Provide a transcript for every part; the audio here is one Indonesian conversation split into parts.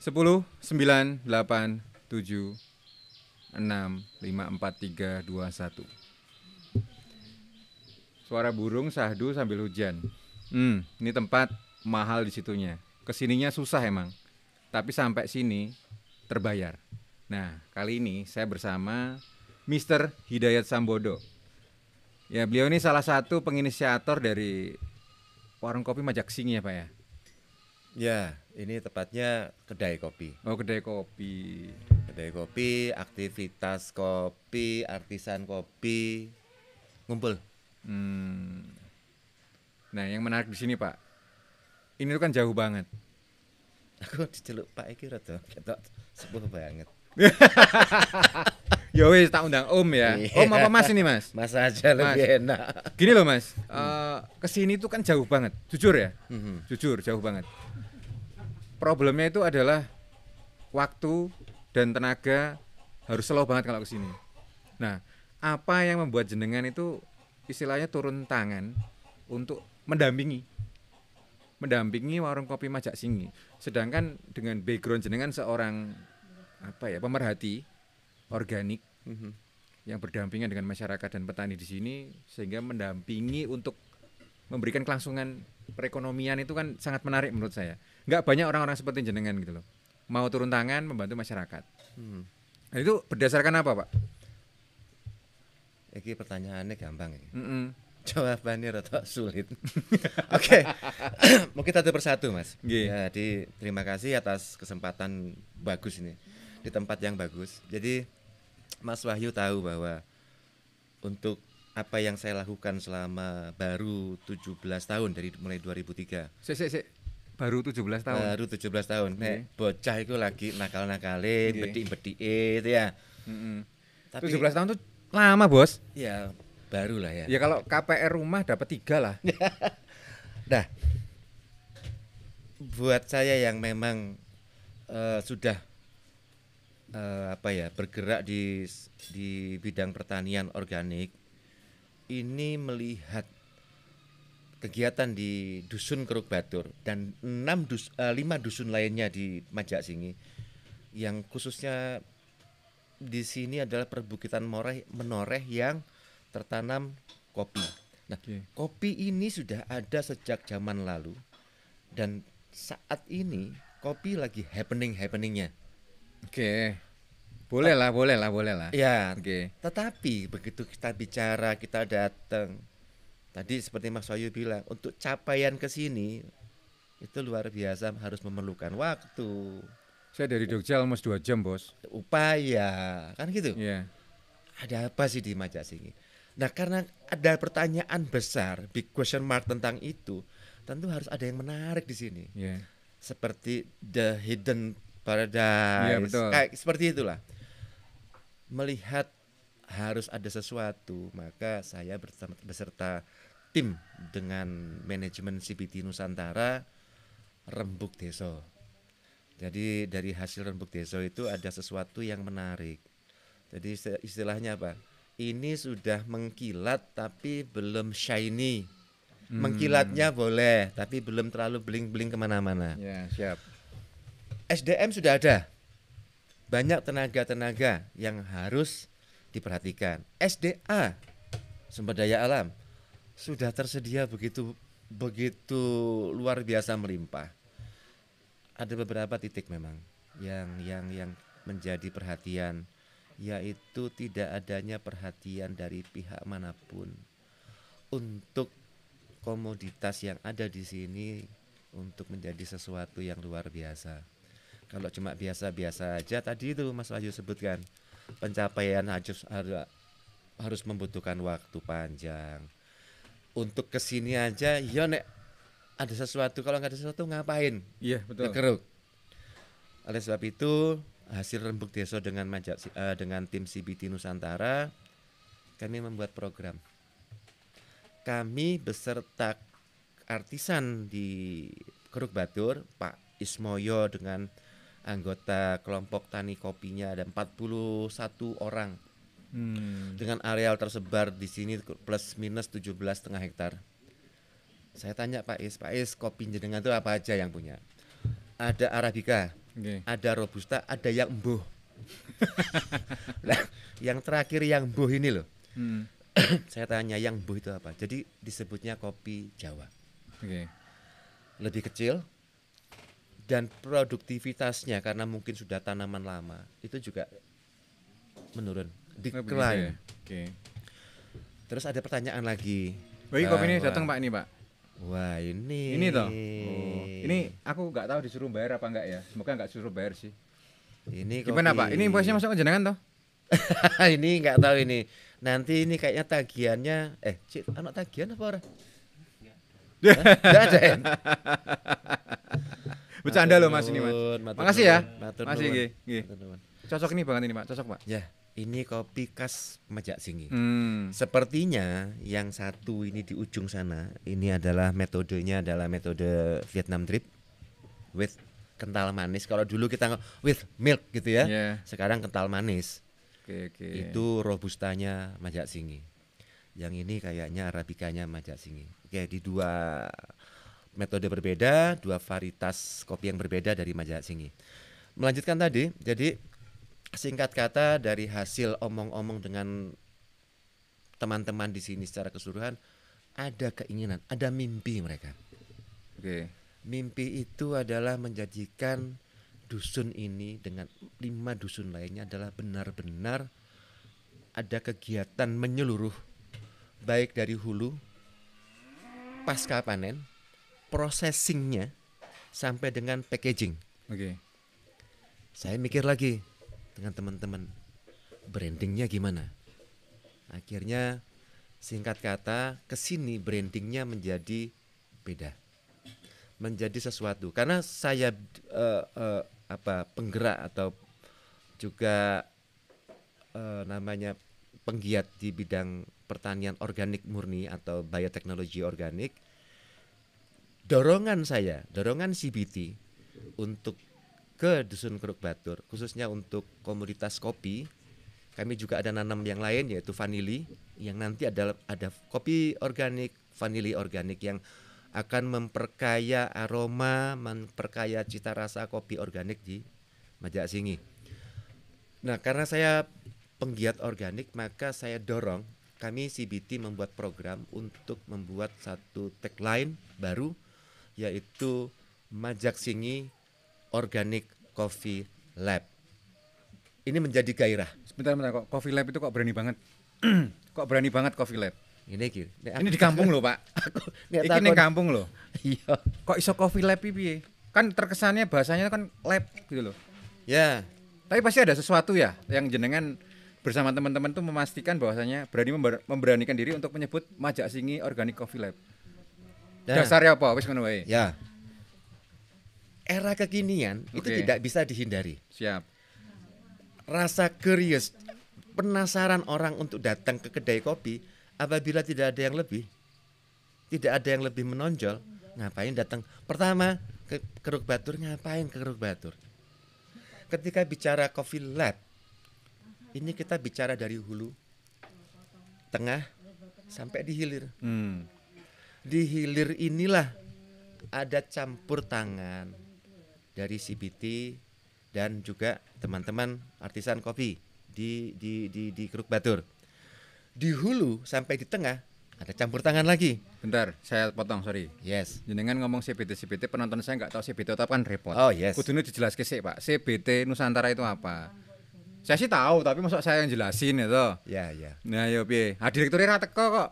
10, 9, 8, 7, 6, 5, 4, 3, 2, 1. Suara burung sahdu sambil hujan. Ini tempat mahal di situnya. Kesininya susah emang. Tapi sampai sini terbayar. Nah, kali ini saya bersama Mr. Hidayat Sambodo. Ya, beliau ini salah satu penginisiator dari warung kopi Majaksingi ya, Pak ya. Ya, ini tepatnya kedai kopi. Oh, kedai kopi. Kedai kopi, aktivitas kopi, artisan kopi, ngumpul. Nah, yang menarik di sini, Pak. Ini tuh kan jauh banget. Aku diceluk Pak iki rada ketok sepuh banget. Ya wis tak undang Om ya. Iya. Om apa Mas ini, Mas? Mas aja lebih enak. Gini loh Mas, kesini tuh kan jauh banget, jujur ya, jujur jauh banget. Problemnya itu adalah waktu dan tenaga harus slow banget kalau kesini. Nah, apa yang membuat jenengan itu istilahnya turun tangan untuk mendampingi warung kopi Majaksingi. Sedangkan dengan background jenengan seorang pemerhati organik yang berdampingan dengan masyarakat dan petani di sini, sehingga mendampingi untuk memberikan kelangsungan perekonomian itu kan sangat menarik menurut saya. Nggak banyak orang-orang seperti jenengan gitu loh, mau turun tangan membantu masyarakat. Nah, itu berdasarkan apa, Pak? Iki pertanyaannya gampang ya. Mm-mm. Jawabannya rada sulit. Oke. Mungkin satu persatu, Mas. Nggih. Jadi terima kasih atas kesempatan bagus ini di tempat yang bagus. Jadi Mas Wahyu tahu bahwa untuk apa yang saya lakukan selama baru 17 tahun dari mulai 2003. Sik. Baru 17 tahun. Baru 17 tahun. Nek bocah itu lagi nakal-nakale, Nggih. bedik-bedike itu ya. Tapi 17 tahun tuh lama, Bos. ya baru lah ya. Ya kalau KPR rumah dapat 3 lah. Nah, buat saya yang memang sudah bergerak di bidang pertanian organik, ini melihat kegiatan di Dusun Keruk Batur dan 5 dusun lainnya di Majaksingi yang khususnya di sini adalah perbukitan menoreh yang tertanam kopi. Nah, kopi ini sudah ada sejak zaman lalu dan saat ini kopi lagi happeningnya. Oke. Boleh lah. Ya, Oke. tetapi begitu kita bicara, kita datang. Tadi seperti Mas Wahyu bilang, untuk capaian ke sini itu luar biasa, harus memerlukan waktu, Saya dari Jogja almost 2 jam, Bos. upaya, kan gitu. Iya. Ada apa sih di Majaksingi? Nah, karena ada pertanyaan besar, big question mark tentang itu, tentu harus ada yang menarik di sini. Iya. Seperti the hidden paradise. Iya, betul. Kayak seperti itulah. Melihat harus ada sesuatu, maka saya beserta tim dengan manajemen CBT Nusantara Rembuk Deso. Jadi dari hasil Rembuk Deso itu ada sesuatu yang menarik. Jadi istilahnya apa? Ini sudah mengkilat tapi belum shiny. Mengkilatnya boleh, tapi belum terlalu bling-bling kemana-mana. Ya, siap. SDM sudah ada. Banyak tenaga-tenaga yang harus diperhatikan. SDA, sumber daya alam, sudah tersedia begitu luar biasa melimpah. Ada beberapa titik memang yang menjadi perhatian, yaitu tidak adanya perhatian dari pihak manapun untuk komoditas yang ada di sini untuk menjadi sesuatu yang luar biasa. Kalau cuma biasa-biasa aja, tadi itu Mas Wahyu sebutkan, pencapaian harus membutuhkan waktu panjang. Untuk kesini aja, ya nek ada sesuatu, kalau nggak ada sesuatu ngapain? Iya, betul. Ngegeruk. Oleh sebab itu, hasil Rembuk Deso dengan dengan tim CBT Nusantara, kami membuat program. Kami beserta artisan di Keruk Batur, Pak Ismoyo dengan anggota kelompok tani kopinya ada 41 orang. Dengan areal tersebar di sini plus minus 17,5 hektar. Saya tanya Pak Is, kopi jenengan itu apa aja yang punya? Ada Arabica, Oke. ada robusta, ada yang embuh. Nah, yang terakhir yang embuh ini loh. Hmm. Saya tanya yang embuh itu apa? Jadi disebutnya kopi Jawa. Oke. Lebih kecil dan produktivitasnya karena mungkin sudah tanaman lama itu juga menurun, Oh, begitu ya? decline. Oke. Terus ada pertanyaan lagi. Oh, ini kopi ini bahwa- datang Pak ini Pak. Wah ini. Ini toh. Oh. Ini aku nggak tahu disuruh bayar apa enggak ya. Semoga nggak disuruh bayar sih. Ini Gimana kopi- Pak? Ini invoice-nya masuk ke jenengan toh? ini nggak tahu ini. Nanti ini kayaknya tagihannya Cik, anak tagihan apa orang? Nggak ada ya? Bercanda loh Mas Matur ini Mas. nuwun, matur Makasih ya. nuwun, matur Makasih nuwun, nggih, nggih. matur nuwun. Cocok ini banget ini Pak, cocok Pak. Ya, ini kopi khas Majak Singi. Hmm. Sepertinya yang satu ini di ujung sana, ini adalah metodenya adalah metode Vietnam drip with kental manis. Kalau dulu kita with milk gitu ya. Iya. Sekarang kental manis. Oke, oke. Itu robustanya Majak Singi. Yang ini kayaknya arabikanya Majak Singi. Oke, di dua metode berbeda, dua varietas kopi yang berbeda dari Majak Singi. Melanjutkan tadi, jadi singkat kata dari hasil omong-omong dengan teman-teman di sini secara keseluruhan, ada keinginan, ada mimpi mereka. Oke. Mimpi itu adalah menjadikan dusun ini dengan 5 dusun lainnya adalah benar-benar ada kegiatan menyeluruh, baik dari hulu, pasca panen, processingnya, sampai dengan packaging. Oke. Saya mikir lagi dengan teman-teman, brandingnya gimana? Akhirnya singkat kata kesini brandingnya menjadi beda, menjadi sesuatu. Karena saya penggerak atau juga namanya penggiat di bidang pertanian organik murni atau bioteknologi organik. Dorongan CBT untuk ke Dusun Keruk Batur, khususnya untuk komoditas kopi. Kami juga ada nanam yang lain yaitu vanili, yang nanti ada kopi organik, vanili organik yang akan memperkaya aroma, memperkaya cita rasa kopi organik di Majak Singi. Nah, karena saya penggiat organik, maka saya dorong kami CBT membuat program untuk membuat satu tagline baru, yaitu Majak Singi Organic Coffee Lab. Ini menjadi gairah. Sebentar kok Coffee Lab itu kok berani banget. Kok berani banget Coffee Lab? Ini ki. Ini di kampung loh, Pak. Iki ning kampung loh. Iya. Kok iso Coffee Lab piye? Kan terkesannya bahasanya kan lab gitu loh. Ya. Tapi pasti ada sesuatu ya yang jenengan bersama teman-teman tuh memastikan bahwasanya berani memberanikan diri untuk menyebut Majak Singi Organic Coffee Lab. Nah, Dasarnya apa? Wis ngono wae. ya. Era kekinian itu Oke. tidak bisa dihindari. Siap. Rasa curious, penasaran orang untuk datang ke kedai kopi apabila tidak ada yang lebih. Tidak ada yang lebih menonjol, ngapain datang? Pertama, ke Keruk Batur, ngapain ke Keruk Batur? Ketika bicara Coffee Lab, ini kita bicara dari hulu, tengah, sampai di hilir. Di hilir inilah ada campur tangan dari CBT dan juga teman-teman artisan kopi di Keruk Batur. Di hulu sampai di tengah ada campur tangan lagi. Bentar, saya potong, sorry. Yes. Jenengan ngomong CBT, penonton saya nggak tahu CBT itu apa kan repot. Oh, yes. Kudunya dijelaskan sih Pak, CBT Nusantara itu apa? Saya sih tahu, tapi masuk saya yang jelasin ya toh. Ya, ya. Nah, yo piye? Direkturnya ra teko kok.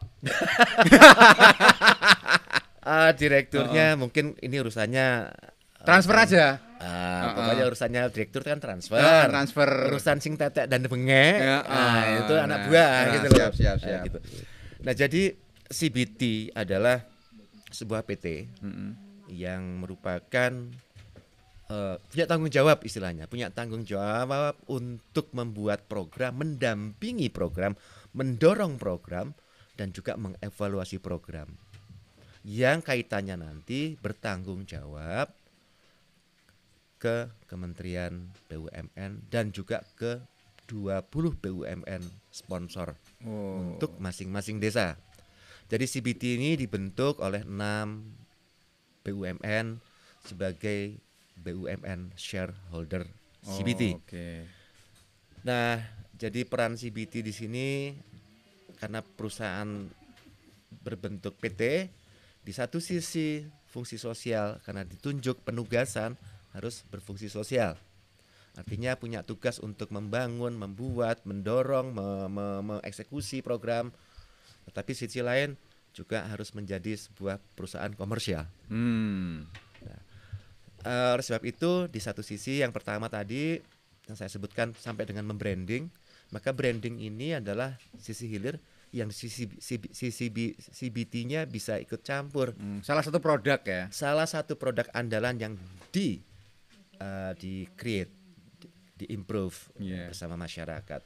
Direkturnya mungkin ini urusannya Transfer aja. pokoknya urusannya direktur kan transfer. Transfer. Urusan sing tetek dan bengek. Ya, itu anak nah, buah nah, gitu loh. siap. Gitu. Nah, jadi CBT adalah sebuah PT yang merupakan punya tanggung jawab istilahnya, punya tanggung jawab untuk membuat program, mendampingi program, mendorong program dan juga mengevaluasi program. Yang kaitannya nanti bertanggung jawab ke Kementerian BUMN dan juga ke 20 BUMN sponsor untuk masing-masing desa. Jadi CBT ini dibentuk oleh 6 BUMN sebagai BUMN shareholder CBT. Oke. Nah, jadi peran CBT di sini karena perusahaan berbentuk PT, di satu sisi fungsi sosial karena ditunjuk penugasan harus berfungsi sosial. Artinya punya tugas untuk membangun, membuat, mendorong, mengeksekusi program. Tetapi sisi lain juga harus menjadi sebuah perusahaan komersial. Oleh sebab itu di satu sisi yang pertama tadi yang saya sebutkan sampai dengan membranding, maka branding ini adalah sisi hilir yang CBT-nya bisa ikut campur. Salah satu produk ya. Salah satu produk andalan yang di create, di improve bersama masyarakat.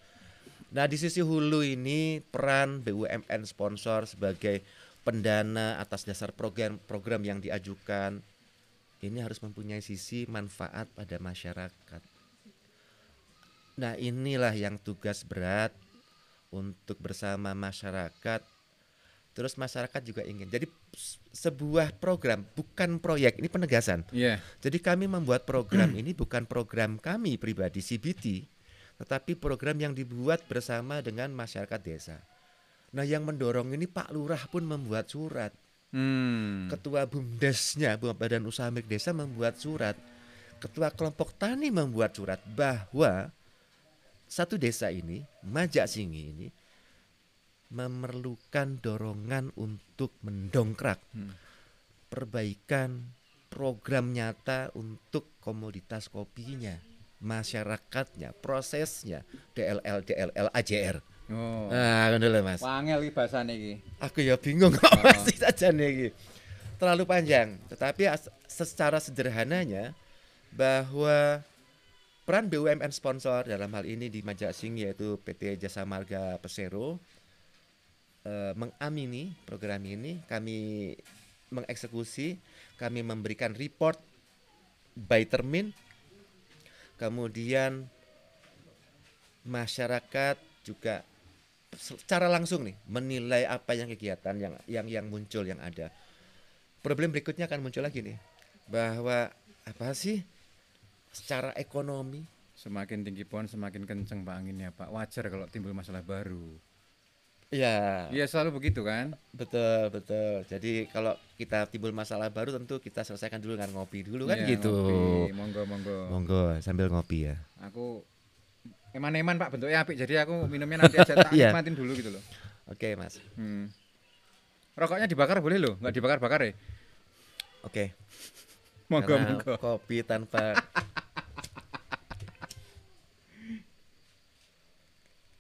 Nah di sisi hulu ini peran BUMN sponsor sebagai pendana atas dasar program yang diajukan ini harus mempunyai sisi manfaat pada masyarakat. Nah inilah yang tugas berat untuk bersama masyarakat. Terus masyarakat juga ingin. Jadi sebuah program bukan proyek, ini penegasan. Jadi kami membuat program ini bukan program kami pribadi CBT, tetapi program yang dibuat bersama dengan masyarakat desa. Nah yang mendorong ini Pak Lurah pun membuat surat. Ketua BUMDes-nya, Badan Usaha Milik Desa membuat surat. Ketua kelompok tani membuat surat bahwa satu desa ini, Majak Singgi ini memerlukan dorongan untuk mendongkrak perbaikan program nyata untuk komoditas kopinya, masyarakatnya, prosesnya, DLL, AJR. Nah, kan dulu Mas. Wangel iki bahasane iki. Aku ya bingung kok masih saja nih. Terlalu panjang, tetapi secara sederhananya bahwa peran BUMN sponsor dalam hal ini di Majak Singgi yaitu PT Jasa Marga Persero mengamini program ini, kami mengeksekusi, kami memberikan report by termin, kemudian masyarakat juga secara langsung nih menilai apa yang kegiatan yang muncul yang ada. Problem berikutnya akan muncul lagi nih bahwa apa sih secara ekonomi semakin tinggi pohon semakin kenceng Pak anginnya Pak. Wajar kalau timbul masalah baru. Iya. Iya selalu begitu kan? Betul. Jadi kalau kita timbul masalah baru tentu kita selesaikan dulu dengan ngopi dulu kan gitu. Ngopi. Monggo Sambil ngopi ya. Aku eman-eman Pak bentuknya apik jadi aku minumnya nanti aja tak nikmatin dulu gitu loh. Oke, Mas. Rokoknya dibakar boleh loh, nggak dibakar-bakar ya? Oke. Monggo. Kopi tanpa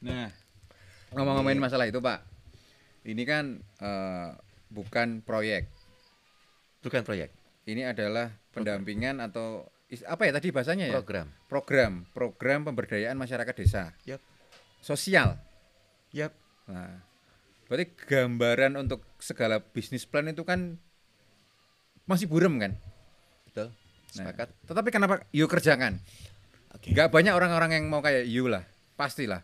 Nah, ngomong-ngomongin masalah itu Pak, ini kan bukan proyek. Bukan proyek. Ini adalah pendampingan atau apa ya tadi bahasanya ya? Program pemberdayaan masyarakat desa. Sosial. Nah, berarti gambaran untuk segala bisnis plan itu kan masih buram kan? Betul. Sepakat. Nah, tetapi kenapa you kerjakan? Gak banyak orang-orang yang mau kayak you lah, pastilah.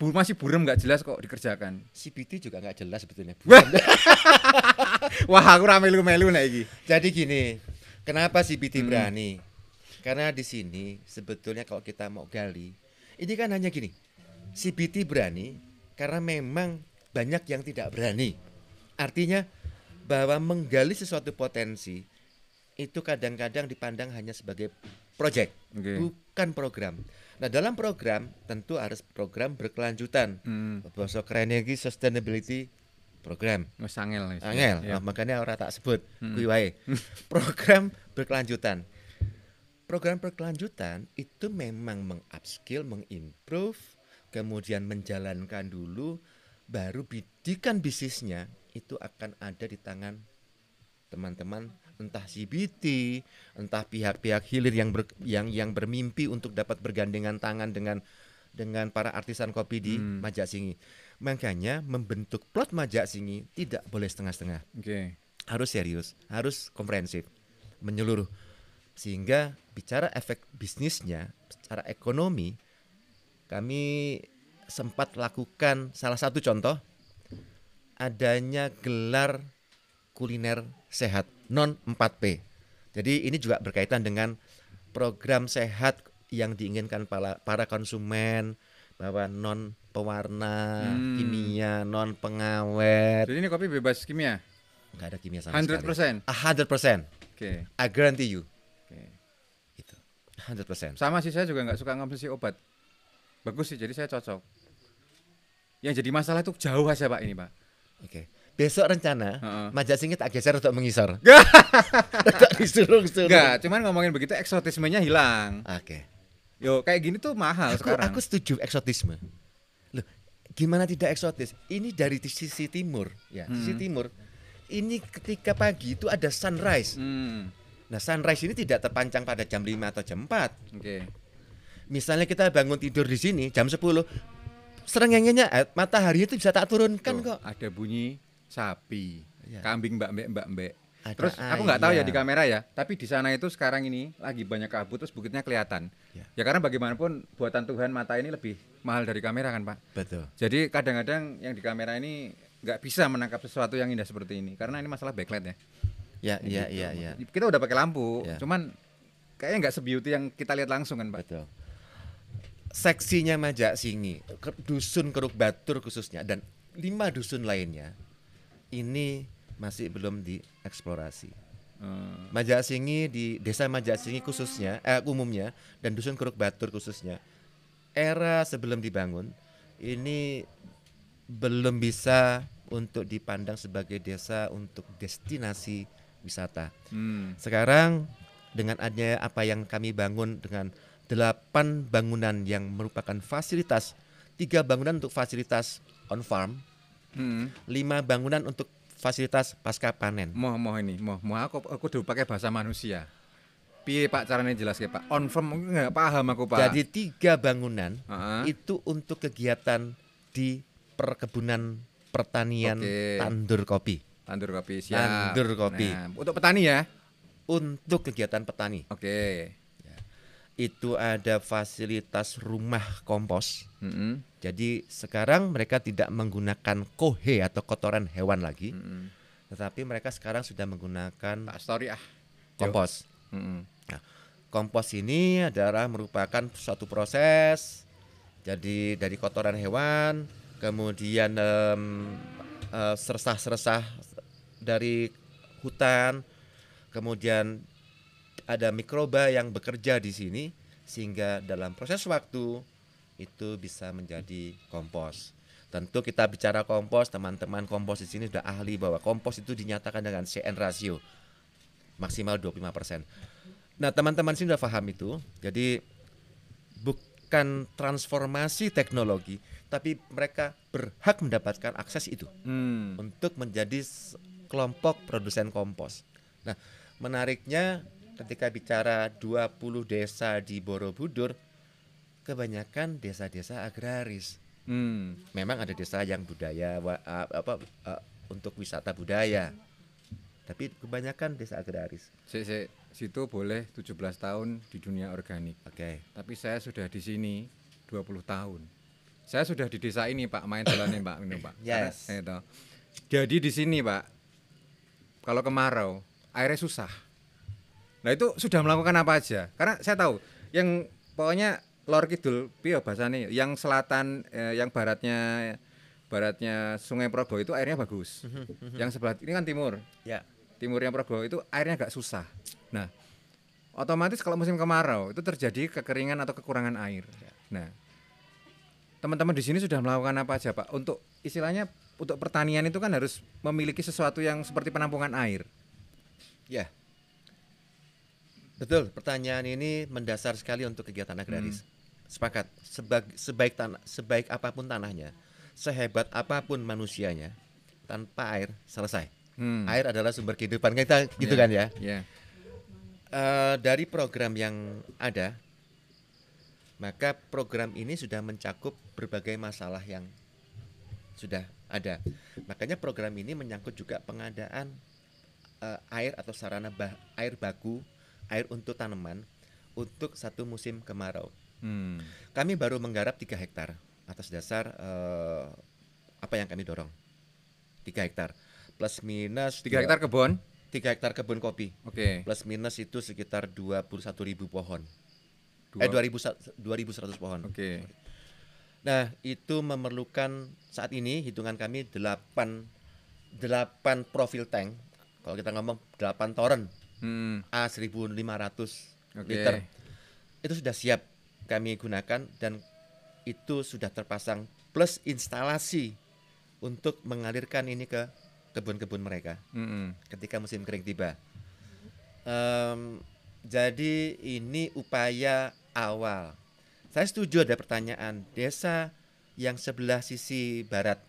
Masih buram nggak jelas kok dikerjakan. CBT juga nggak jelas sebetulnya. Wah aku melu-melu nih iki. Jadi gini, kenapa CBT berani? Karena di sini sebetulnya kalau kita mau gali, ini kan hanya gini. CBT berani karena memang banyak yang tidak berani. Artinya bahwa menggali sesuatu potensi itu kadang-kadang dipandang hanya sebagai project, bukan program. Nah dalam program tentu harus program berkelanjutan. Bahasa kerennya ini sustainability program. Angel. Makanya orang tak sebut kuwi wae. Program berkelanjutan. Program berkelanjutan itu memang mengupskill, mengimprove, kemudian menjalankan dulu, baru bidikan bisnisnya itu akan ada di tangan teman-teman entah CBT, entah pihak-pihak hilir yang bermimpi untuk dapat bergandengan tangan dengan para artisan kopi di Majak Singgi. Makanya membentuk plot Majak Singgi tidak boleh setengah-setengah. Harus serius, harus komprehensif, menyeluruh. Sehingga bicara efek bisnisnya, secara ekonomi, kami sempat lakukan salah satu contoh adanya gelar kuliner sehat non 4P. Jadi ini juga berkaitan dengan program sehat yang diinginkan para konsumen, bahwa non pewarna kimia, non pengawet. Jadi ini kopi bebas kimia. Nggak ada kimia sama 100%. sekali. 100%. Oke. I guarantee you. Oke. Itu 100%. Sama sih, saya juga nggak suka ngonsumsi obat. Bagus sih, jadi saya cocok. Yang jadi masalah itu jauh aja Pak ini Pak. Oke. Besok rencana Majak Singit tak geser untuk mengisor. Tak disuruh-suruh. Enggak, cuman ngomongin begitu eksotismenya hilang. Oke. Yo, kayak gini tuh mahal sekarang. Aku setuju eksotisme. Loh, gimana tidak eksotis? Ini dari sisi timur, ya. Sisi timur. Ini ketika pagi itu ada sunrise. Nah, sunrise ini tidak terpancang pada jam 5 atau jam 4. Oke. Misalnya kita bangun tidur di sini jam 10, serengengenya matahari itu bisa tak turunkan Tuh, kok. ada bunyi sapi, Ya. kambing mbak-mbak. Ada Terus aku nggak tahu ya ayam. di kamera ya, tapi di sana itu sekarang ini lagi banyak kabut terus bukitnya kelihatan. Ya karena bagaimanapun buatan Tuhan, mata ini lebih mahal dari kamera kan Pak. Betul. Jadi kadang-kadang yang di kamera ini nggak bisa menangkap sesuatu yang indah seperti ini karena ini masalah backlight ya. Ya. Kita udah pakai lampu, Ya. cuman kayaknya nggak sebeauty yang kita lihat langsung kan Pak. Betul. Seksinya Majak Singi, dusun Keruk Batur khususnya, dan 5 dusun lainnya ini masih belum dieksplorasi. Majak Singi di desa Majak Singi khususnya, umumnya, dan dusun Keruk Batur khususnya, era sebelum dibangun ini belum bisa untuk dipandang sebagai desa untuk destinasi wisata. Sekarang dengan adanya apa yang kami bangun dengan 8 bangunan yang merupakan fasilitas, 3 bangunan untuk fasilitas on farm, 5 bangunan untuk fasilitas pasca panen. Mau aku udah pakai bahasa manusia. Piye Pak caranya jelas ya Pak? On farm nggak paham aku Pak. Jadi 3 bangunan itu untuk kegiatan di perkebunan pertanian tandur kopi. Tandur kopi siap. Tandur kopi. Nah, untuk petani ya? Untuk kegiatan petani. Oke. Itu ada fasilitas rumah kompos. Jadi sekarang mereka tidak menggunakan kohe atau kotoran hewan lagi, tetapi mereka sekarang sudah menggunakan kompos. Nah, kompos ini adalah merupakan suatu proses. Jadi dari kotoran hewan, kemudian seresah-seresah dari hutan, kemudian ada mikroba yang bekerja di sini sehingga dalam proses waktu itu bisa menjadi kompos. Tentu kita bicara kompos, teman-teman kompos di sini sudah ahli bahwa kompos itu dinyatakan dengan CN ratio maksimal 25%. Nah, teman-teman sini sudah paham itu. Jadi bukan transformasi teknologi, tapi mereka berhak mendapatkan akses itu untuk menjadi kelompok produsen kompos. Nah, menariknya ketika bicara 20 desa di Borobudur, kebanyakan desa-desa agraris. Memang ada desa yang budaya untuk wisata budaya, tapi kebanyakan desa agraris. Situ boleh 17 tahun di dunia organik. Oke. Tapi saya sudah di sini 20 tahun. Saya sudah di desa ini Pak, main jalanin Pak, ini Pak. Yes. Jadi di sini Pak, kalau kemarau airnya susah. Nah itu sudah melakukan apa aja? Karena saya tahu yang pokoknya lor kidul piye bahasane, yang selatan yang baratnya Sungai Progo itu airnya bagus. Yang sebelah ini kan timur. Ya. Timurnya Progo itu airnya agak susah. Nah, otomatis kalau musim kemarau itu terjadi kekeringan atau kekurangan air. Nah, teman-teman di sini sudah melakukan apa aja Pak? Untuk istilahnya untuk pertanian itu kan harus memiliki sesuatu yang seperti penampungan air. Ya. Betul, pertanyaan ini mendasar sekali untuk kegiatan agraris. Sepakat. Sebaik apapun tanahnya, sehebat apapun manusianya, tanpa air selesai. Air adalah sumber kehidupan kita, gitu kan ya. Dari program yang ada, maka program ini sudah mencakup berbagai masalah yang sudah ada. Makanya program ini menyangkut juga pengadaan air atau sarana air baku, air untuk tanaman untuk satu musim kemarau. Kami baru menggarap 3 hektar atas dasar apa yang kami dorong. 3 hektar plus minus 3 hektar kebun. 3 hektar kebun kopi. Oke. Plus minus itu sekitar 21.000 pohon. Dua- 2100 pohon. Oke. Nah, itu memerlukan saat ini hitungan kami 8 profil tank. Kalau kita ngomong 8 toren A 1500 Oke. liter. Itu sudah siap kami gunakan dan itu sudah terpasang plus instalasi untuk mengalirkan ini ke kebun-kebun mereka ketika musim kering tiba. Jadi ini upaya awal. Saya setuju ada pertanyaan, desa yang sebelah sisi barat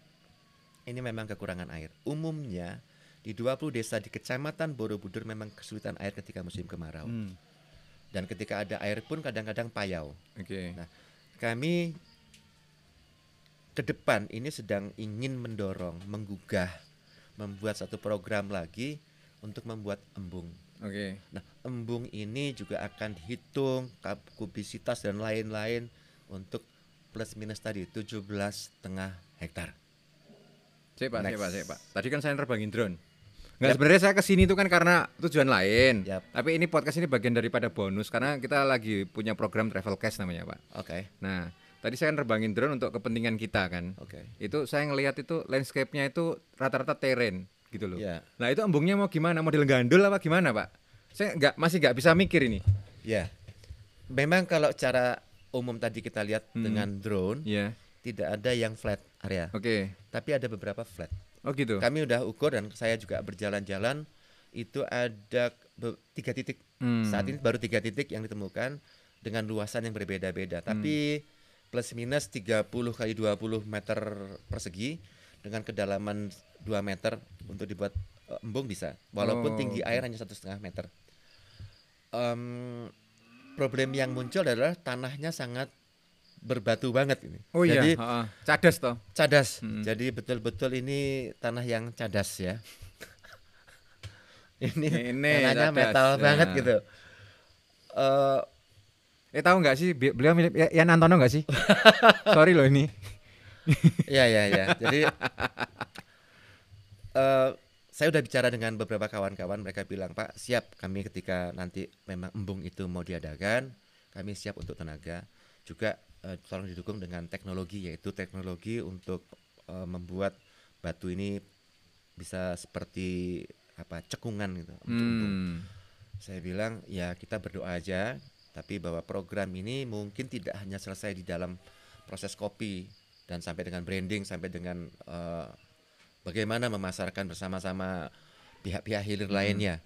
ini memang kekurangan air. Umumnya di 20 desa di Kecamatan Borobudur memang kesulitan air ketika musim kemarau. Dan ketika ada air pun kadang-kadang payau. Oke. Nah, kami ke depan ini sedang ingin mendorong, menggugah, membuat satu program lagi untuk membuat embung. Oke. Nah, embung ini juga akan dihitung kubisitas dan lain-lain untuk plus minus tadi 17,5 hektar. Cek Pak, Next. cek Pak. Tadi kan saya nerbangin drone. Nggak, Yap. sebenarnya saya kesini itu kan karena tujuan lain. Yap. Tapi ini podcast ini bagian daripada bonus karena kita lagi punya program Travel Cash namanya Pak. Oke. Nah, tadi saya nerbangin drone untuk kepentingan kita kan. Oke. Itu saya ngelihat itu landscape-nya itu rata-rata terrain gitu loh. Ya. Nah, itu embungnya mau gimana? Model gandul apa gimana Pak? Saya masih nggak bisa mikir ini. Ya. Memang kalau cara umum tadi kita lihat dengan drone Iya. tidak ada yang flat area, Oke. tapi ada beberapa flat. Oh gitu. Kami udah ukur dan saya juga berjalan-jalan itu ada 3 titik. Saat ini baru 3 titik yang ditemukan dengan luasan yang berbeda-beda. Tapi plus minus 30 kali 20 meter persegi dengan kedalaman 2 meter untuk dibuat embung bisa. Walaupun tinggi air hanya 1,5 meter. Problem yang muncul adalah tanahnya sangat berbatu banget ini. Oh iya. Jadi Cadas toh. cadas. Jadi betul-betul ini tanah yang cadas ya. ini tanahnya cadas. metal banget Nah. gitu. Tahu nggak sih beliau mirip Yan Antono nggak sih? Sorry loh ini. Ya. Jadi saya udah bicara dengan beberapa kawan-kawan, mereka bilang, Pak, siap kami ketika nanti memang embung itu mau diadakan, kami siap untuk tenaga. Juga tolong didukung dengan teknologi, yaitu teknologi untuk membuat batu ini bisa seperti cekungan gitu untuk embung. Saya bilang ya kita berdoa aja, tapi bahwa program ini mungkin tidak hanya selesai di dalam proses kopi dan sampai dengan branding, sampai dengan bagaimana memasarkan bersama-sama pihak-pihak hilir lainnya.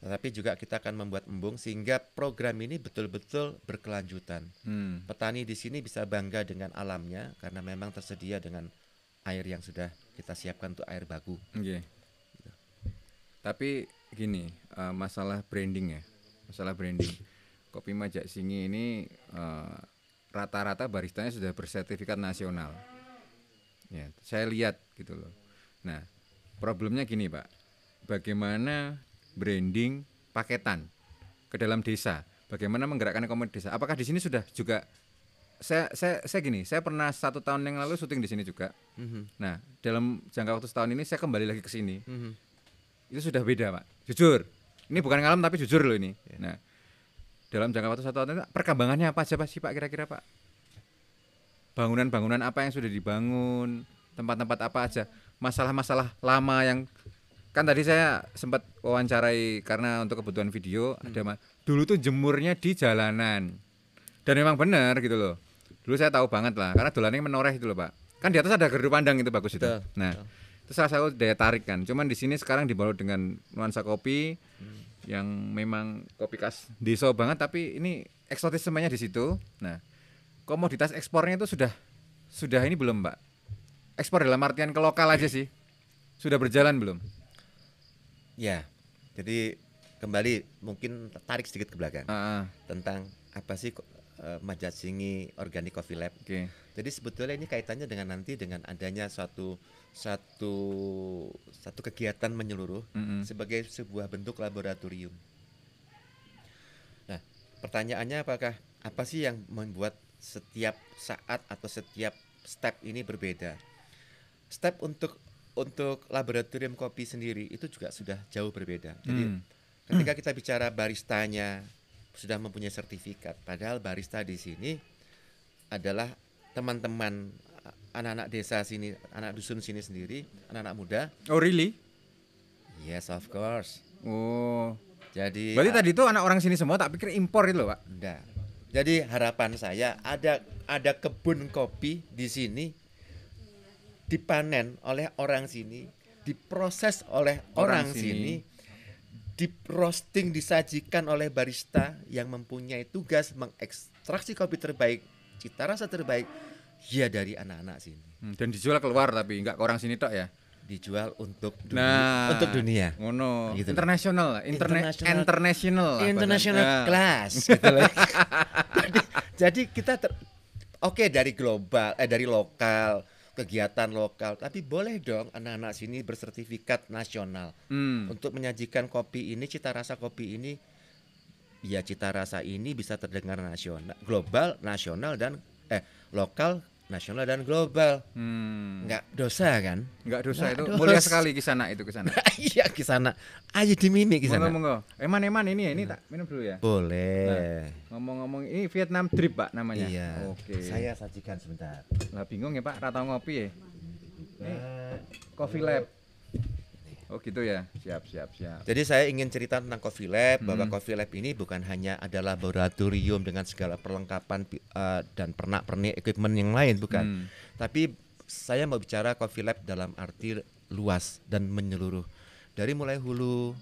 Tetapi juga kita akan membuat embung sehingga program ini betul-betul berkelanjutan. Petani di sini bisa bangga dengan alamnya karena memang tersedia dengan air yang sudah kita siapkan untuk air baku. Oke. Tapi gini, masalah branding ya. Masalah branding. Kopi Majak Singi ini rata-rata baristanya sudah bersertifikat nasional. Ya, saya lihat gitu loh. Nah, problemnya gini, Pak. Bagaimana branding paketan ke dalam desa? Bagaimana menggerakkan ekonomi desa? Apakah di sini sudah juga saya gini, saya pernah 1 tahun yang lalu syuting di sini juga. Nah, dalam jangka waktu setahun ini saya kembali lagi ke sini. Itu sudah beda, Pak. Jujur. Ini bukan ngalam tapi jujur loh ini. Nah, dalam jangka waktu 1 tahun itu perkembangannya apa aja sih Pak kira-kira Pak? Bangunan-bangunan apa yang sudah dibangun? Tempat-tempat apa aja? Masalah-masalah lama yang kan tadi saya sempat wawancarai karena untuk kebutuhan video ada dulu tuh jemurnya di jalanan. Dan memang benar gitu loh. Dulu saya tahu banget lah karena dolannya menoreh itu loh Pak. Kan di atas ada gardu pandang itu bagus itu. Betul, Nah, itu salah satu daya tarik kan. Cuman di sini sekarang dibalut dengan nuansa kopi yang memang kopi khas desa banget tapi ini eksotismenya di situ. Nah, komoditas ekspornya itu sudah ini belum, Pak? Ekspor dalam artian ke lokal aja sih. Sudah berjalan belum? Ya. Jadi kembali mungkin tarik sedikit ke belakang tentang apa sih Majak Singi Organic Coffee Lab. Oke. Jadi sebetulnya ini kaitannya dengan nanti dengan adanya satu kegiatan menyeluruh sebagai sebuah bentuk laboratorium. Nah, pertanyaannya apa sih yang membuat setiap saat atau setiap step ini berbeda? Step untuk untuk laboratorium kopi sendiri itu juga sudah jauh berbeda. Jadi Hmm. ketika kita bicara baristanya sudah mempunyai sertifikat, padahal barista di sini adalah teman-teman anak-anak desa sini, anak dusun sini sendiri, anak-anak muda. Oh really? Yes, of course. Oh. Jadi Berarti tadi itu anak orang sini semua, tak pikir impor itu loh, Pak. enggak. Jadi harapan saya ada kebun kopi di sini dipanen oleh orang sini, diproses oleh orang sini, di roasting disajikan oleh barista yang mempunyai tugas mengekstraksi kopi terbaik, cita rasa terbaik ya dari anak-anak sini. Dan dijual keluar tapi nggak ke orang sini tok ya. Dijual untuk Nah, untuk dunia. Ngono. Gitu. Internasional lah, international lah. International bahasanya. class gitu loh. jadi kita oke dari global dari lokal, kegiatan lokal, tapi boleh dong anak-anak sini bersertifikat nasional untuk menyajikan kopi ini, cita rasa kopi ini. Ya cita rasa ini bisa terdengar nasional, global, nasional dan lokal, nasional dan global. Nggak dosa kan? Nggak dosa Nggak itu. dosa. Mulia sekali di sana itu ke sana. Iya ke sana. Ayo dimimi ke sana. Monggo. Eman ini tak minum dulu ya. Boleh. Ngomong-ngomong ini Vietnam Drip, Pak namanya. Iya. Oke. Saya sajikan sebentar. Lah bingung ya, Pak, rata ngopi ya. Coffee Lab. Oh gitu ya. Siap. Jadi saya ingin cerita tentang Coffee Lab, bahwa Coffee Lab ini bukan hanya ada laboratorium dengan segala perlengkapan dan pernak-pernik equipment yang lain, bukan. Tapi saya mau bicara Coffee Lab dalam arti luas dan menyeluruh. Dari mulai hulu,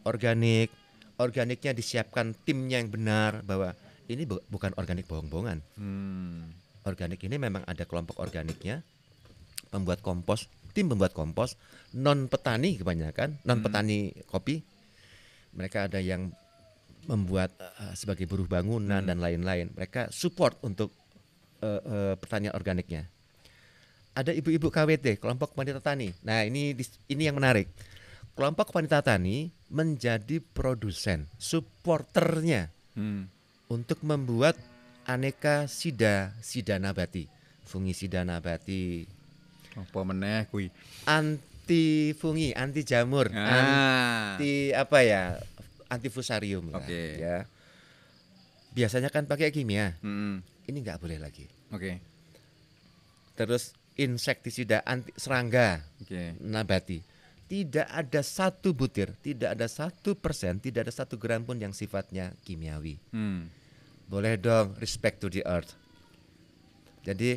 organiknya disiapkan timnya yang benar, bahwa ini bukan organik bohong-bohongan. Organik ini memang ada kelompok organiknya, pembuat kompos, tim pembuat kompos, non petani kebanyakan, non petani kopi. Mereka ada yang membuat sebagai buruh bangunan dan lain-lain. Mereka support untuk pertanian organiknya. Ada ibu-ibu KWT, kelompok wanita tani. Nah ini yang menarik. Kelompok wanita tani menjadi produsen, supporternya untuk membuat aneka sida nabati, fungisida nabati, Apa meneh kuwi? anti fungi, anti jamur, anti apa ya, anti fusarium lah, Oke. ya. Biasanya kan pakai kimia, Mm-mm. ini nggak boleh lagi. Oke. Terus insektisida anti serangga Oke. nabati. Tidak ada satu butir, tidak ada 1%, tidak ada 1 gram pun yang sifatnya kimiawi. Boleh dong, respect to the earth. Jadi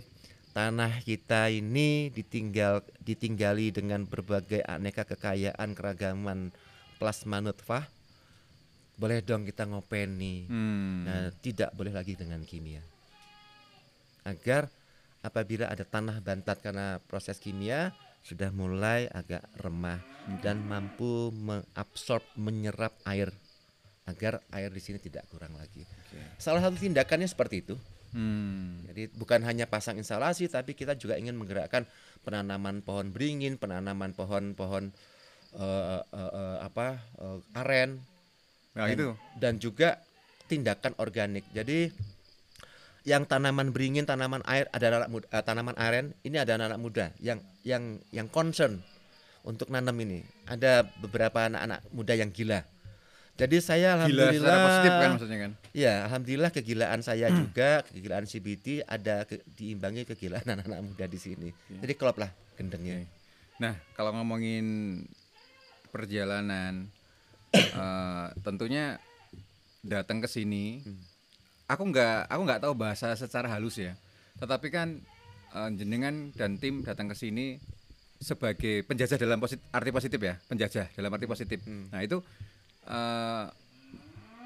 tanah kita ini ditinggali dengan berbagai aneka kekayaan, keragaman plasma nutfah. Boleh dong kita ngopeni. Nah, tidak boleh lagi dengan kimia. Agar apabila ada tanah bantat karena proses kimia sudah mulai agak remah dan mampu mengabsorb, menyerap air, agar air di sini tidak kurang lagi. Salah satu tindakannya seperti itu. Jadi bukan hanya pasang instalasi, tapi kita juga ingin menggerakkan penanaman pohon beringin, penanaman pohon-pohon aren, dan juga tindakan organik. Jadi yang tanaman beringin, tanaman air, ada anak muda, tanaman aren ini ada anak muda yang concern untuk nanam ini. Ada beberapa anak-anak muda yang gila. Jadi saya alhamdulillah Gila secara positif kan maksudnya kan? Ya, alhamdulillah kegilaan saya juga, kegilaan CBD ada diimbangi kegilaan anak-anak muda di sini. Jadi klop lah gendengnya. Nah, kalau ngomongin perjalanan tentunya datang ke sini aku nggak tahu bahasa secara halus ya. Tetapi kan jenengan dan tim datang ke sini sebagai penjajah dalam arti positif ya, penjajah dalam arti positif. Nah, itu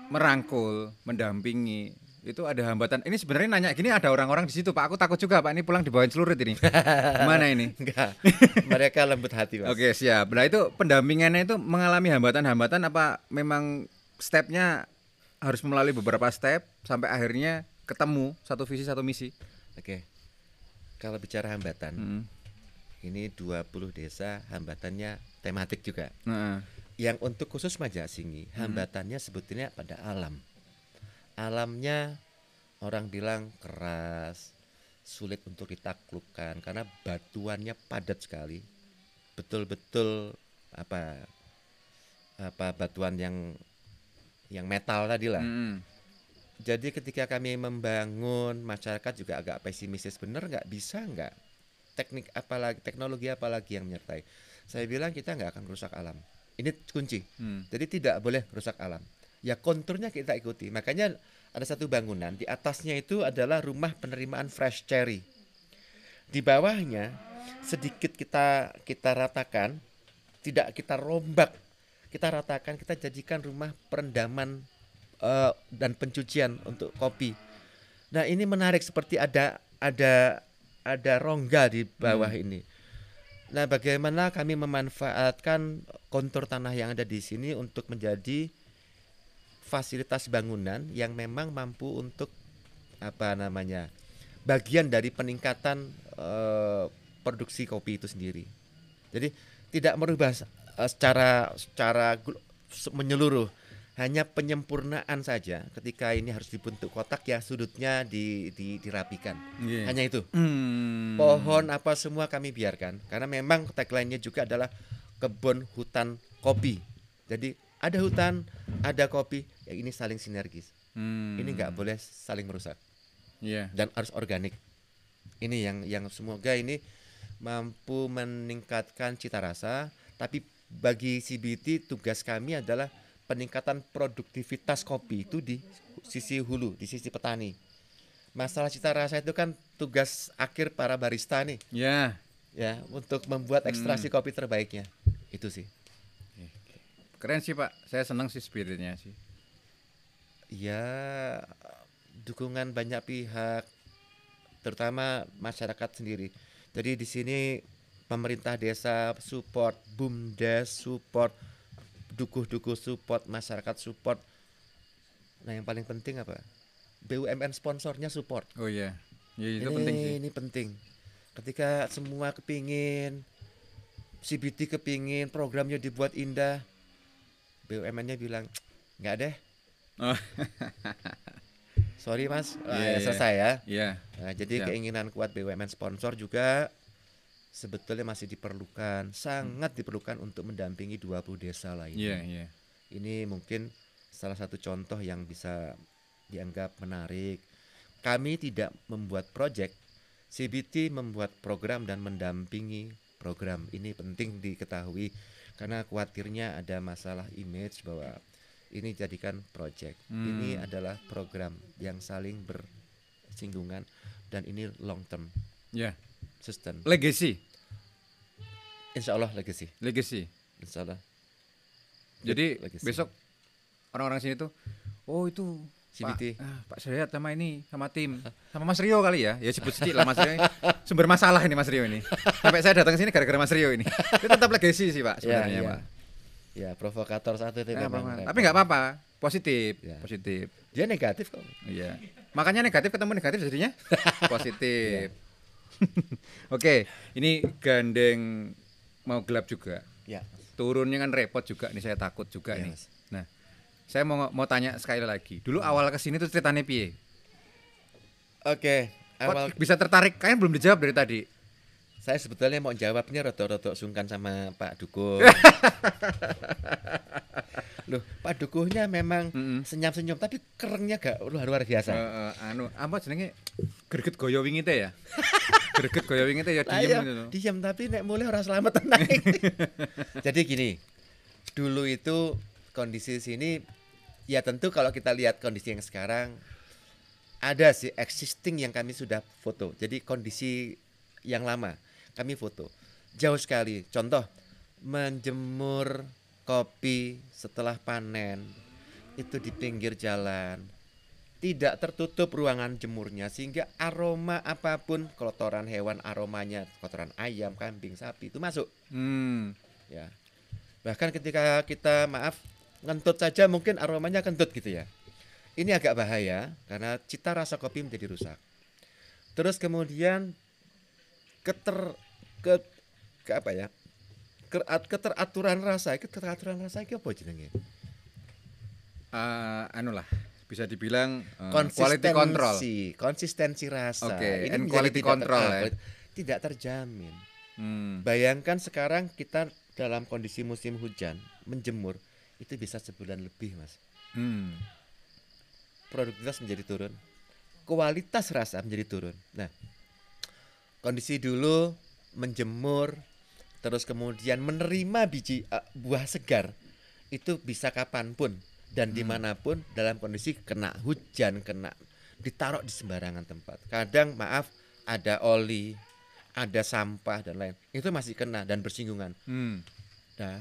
merangkul, mendampingi, itu ada hambatan. Ini sebenarnya nanya gini, ada orang-orang di situ, Pak. Aku takut juga, Pak. Ini pulang dibawain celurit ini. Gimana ini? Enggak. Mereka lembut hati, Mas. Oke, siap. Nah, itu pendampingannya itu mengalami hambatan-hambatan apa memang stepnya harus melalui beberapa step sampai akhirnya ketemu satu visi satu misi. Oke. Kalau bicara hambatan, ini 20 desa hambatannya tematik juga. Yang untuk khusus Majasingi, hambatannya sebetulnya pada alam. Alamnya orang bilang keras, sulit untuk ditaklukkan karena batuannya padat sekali, betul-betul apa batuan yang metal tadi lah. Jadi ketika kami membangun, masyarakat juga agak pesimistis, bener nggak bisa nggak teknologi apalagi yang menyertai. Saya bilang kita nggak akan rusak alam. Ini kunci. Jadi tidak boleh rusak alam. Ya konturnya kita ikuti. Makanya ada satu bangunan di atasnya itu adalah rumah penerimaan fresh cherry. Di bawahnya sedikit kita ratakan, tidak kita rombak, kita ratakan, kita jadikan rumah perendaman dan pencucian untuk kopi. Nah ini menarik, seperti ada rongga di bawah ini. Nah bagaimana kami memanfaatkan kontur tanah yang ada di sini untuk menjadi fasilitas bangunan yang memang mampu untuk bagian dari peningkatan produksi kopi itu sendiri. Jadi tidak merubah secara menyeluruh, hanya penyempurnaan saja. Ketika ini harus dibentuk kotak, ya sudutnya dirapikan. Hanya itu. Pohon apa semua kami biarkan, karena memang tagline-nya juga adalah kebun hutan kopi. Jadi ada hutan, ada kopi, ya ini saling sinergis. Ini nggak boleh saling merusak. Dan harus organik. Ini yang semoga ini mampu meningkatkan cita rasa. Tapi bagi CBT tugas kami adalah peningkatan produktivitas kopi itu di sisi hulu, di sisi petani. Masalah cita rasa itu kan tugas akhir para barista nih. Ya, untuk membuat ekstraksi kopi terbaiknya. Itu sih. Keren sih Pak, saya senang sih spiritnya sih. Ya, dukungan banyak pihak, terutama masyarakat sendiri. Jadi di sini pemerintah desa support, BUMDes support, dukuh-dukuh support, masyarakat support. Nah yang paling penting apa? BUMN sponsornya support. Oh iya, itu penting sih. Ini penting. Ketika semua kepingin, CBT kepingin programnya dibuat indah, BUMN-nya bilang nggak deh. Sorry mas, selesai ya. Nah, jadi keinginan kuat BUMN sponsor juga sebetulnya masih diperlukan, sangat diperlukan untuk mendampingi 20 desa lainnya. Ini mungkin salah satu contoh yang bisa dianggap menarik. Kami tidak membuat proyek, CBT membuat program dan mendampingi program. Ini penting diketahui karena khawatirnya ada masalah image bahwa ini jadikan proyek. Ini adalah program yang saling bersinggungan dan ini long term. Sustain. Legacy. Insya Allah legacy. Insya Allah. Jadi legacy. Besok orang-orang sini tuh, oh itu CBT. Pak Suryat sama ini, sama tim, sama Mas Rio kali ya. Ya sebut sedikit lah Mas Rio ini. Sumber masalah ini Mas Rio ini. Sampai saya datang ke sini gara-gara Mas Rio ini. Itu tetap legacy sih Pak sebenarnya Pak. Ya provokator satu itu memang. Tapi nggak apa-apa, positif. Dia negatif kok. Iya. Makanya negatif ketemu negatif jadinya positif. Oke, ini gandeng mau gelap juga. Turunnya kan repot juga nih, saya takut juga nih. Nah, saya mau tanya sekali lagi. Dulu awal kesini tuh ceritanya piye? Oke, awal bisa tertarik, kalian belum dijawab dari tadi. Saya sebetulnya mau jawabnya rotok-rotok sungkan sama Pak Dukuh. Loh, Pak Dukuhnya memang senyum-senyum tapi kerengnya gak luar biasa. Apa jenenge? Greget goyo wingi teh ya. Greget goyo wingi teh ya diem gitu. Diem tapi nek mulai ora selamat tenang. Jadi gini. Dulu itu kondisi sini ya tentu kalau kita lihat kondisi yang sekarang ada sih existing yang kami sudah foto. Jadi kondisi yang lama kami foto jauh sekali. Contoh menjemur kopi setelah panen itu di pinggir jalan, tidak tertutup ruangan jemurnya sehingga aroma apapun, kotoran hewan aromanya, kotoran ayam, kambing, sapi itu masuk. Ya. Bahkan ketika kita ngentut saja mungkin aromanya kentut gitu ya. Ini agak bahaya karena cita rasa kopi menjadi rusak. Terus kemudian keteraturan rasa itu apa jenenge? Bisa dibilang quality control. Konsistensi rasa. Ini and quality control ya. Tidak terjamin. Bayangkan sekarang kita dalam kondisi musim hujan menjemur itu bisa sebulan lebih, Mas. Produktivitas menjadi turun, kualitas rasa menjadi turun. Nah, kondisi dulu menjemur terus kemudian menerima biji buah segar itu bisa kapanpun dan dimanapun dalam kondisi kena hujan, kena ditaruh di sembarangan tempat. Kadang maaf ada oli, ada sampah dan lain, itu masih kena dan bersinggungan. Nah,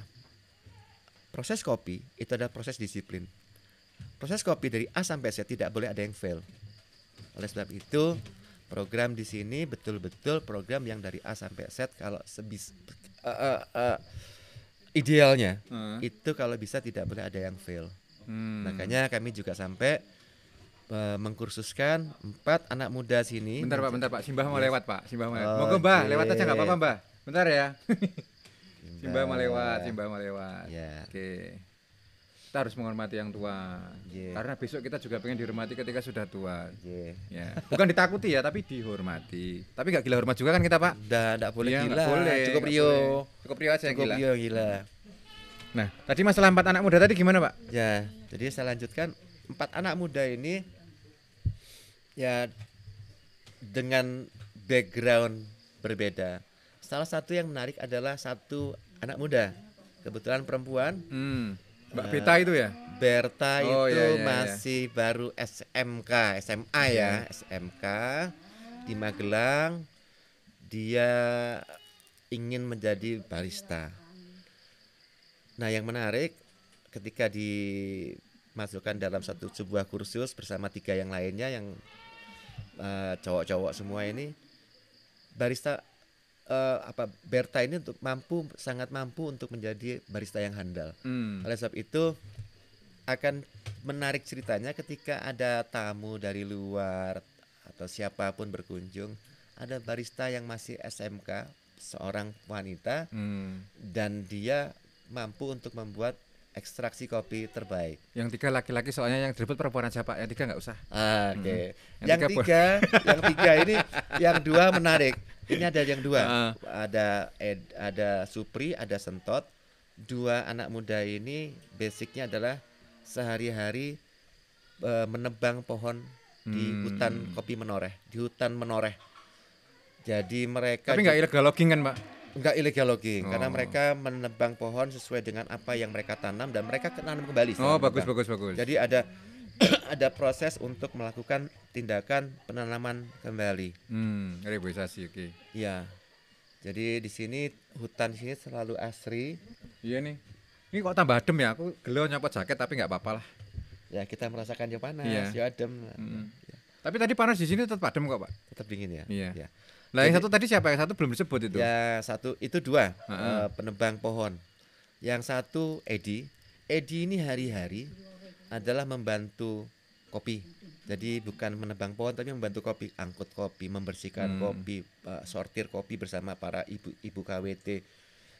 proses kopi itu ada proses disiplin. Proses kopi dari A sampai Z tidak boleh ada yang fail. Oleh sebab itu program di sini betul-betul program yang dari A sampai Z kalau idealnya itu kalau bisa tidak boleh ada yang fail. Makanya kami juga sampai mengkursuskan 4 anak muda sini. Bentar Pak, Simbah mau lewat Pak, Simbah mau lewat. Monggo Mbah, lewat aja nggak apa-apa Mbah. Bentar ya. Simbah mau lewat. Ya. Oke. Kita harus menghormati yang tua. Karena besok kita juga pengen dihormati ketika sudah tua. Ya. Bukan ditakuti ya, tapi dihormati. Tapi nggak gila hormat juga kan kita Pak? Nggak boleh ya, gila. Boleh. Cukup Rio aja yang gila. Nah, tadi masalah 4 anak muda tadi gimana Pak? Ya, jadi saya lanjutkan 4 anak muda ini ya dengan background berbeda. Salah satu yang menarik adalah satu anak muda, kebetulan perempuan. Mbak Beta itu ya? Berta itu iya. masih baru SMA ya, SMK di Magelang. Dia ingin menjadi barista. Nah, yang menarik ketika dimasukkan dalam sebuah kursus bersama 3 yang lainnya yang cowok-cowok semua ini, barista Berta ini sangat mampu untuk menjadi barista yang handal. Oleh sebab itu akan menarik ceritanya ketika ada tamu dari luar atau siapapun berkunjung, ada barista yang masih SMK, seorang wanita, dan dia mampu untuk membuat ekstraksi kopi terbaik. Yang 3 laki-laki, soalnya yang direbut perempuan aja Pak. Yang 3 nggak usah. Oke. Yang tiga ini, yang 2 menarik. Ini ada yang 2. Ada Supri, ada Sentot. 2 anak muda ini basicnya adalah sehari-hari menebang pohon di hutan kopi menoreh, di hutan menoreh. Jadi mereka. Tapi nggak illegal logging kan Pak? Enggak illegal logging, karena mereka menebang pohon sesuai dengan apa yang mereka tanam dan mereka tanam kembali. Bagus. Jadi ada ada proses untuk melakukan tindakan penanaman kembali. Reboisasi, oke. Iya. Jadi di sini hutan di sini selalu asri. Iya nih. Ini kok tambah adem ya? Aku gelo nyopot jaket tapi nggak apa-apa lah. Ya kita merasakan yang panas, ya adem. Ya. Tapi tadi panas di sini tetap adem kok Pak? Tetap dingin ya. Iya. Ya. Nah, yang satu tadi siapa? Yang satu belum disebut itu. Ya, satu itu 2 penebang pohon. Yang satu Edi ini hari-hari adalah membantu kopi. Jadi bukan menebang pohon tapi membantu kopi, angkut kopi, membersihkan kopi, sortir kopi bersama para ibu KWT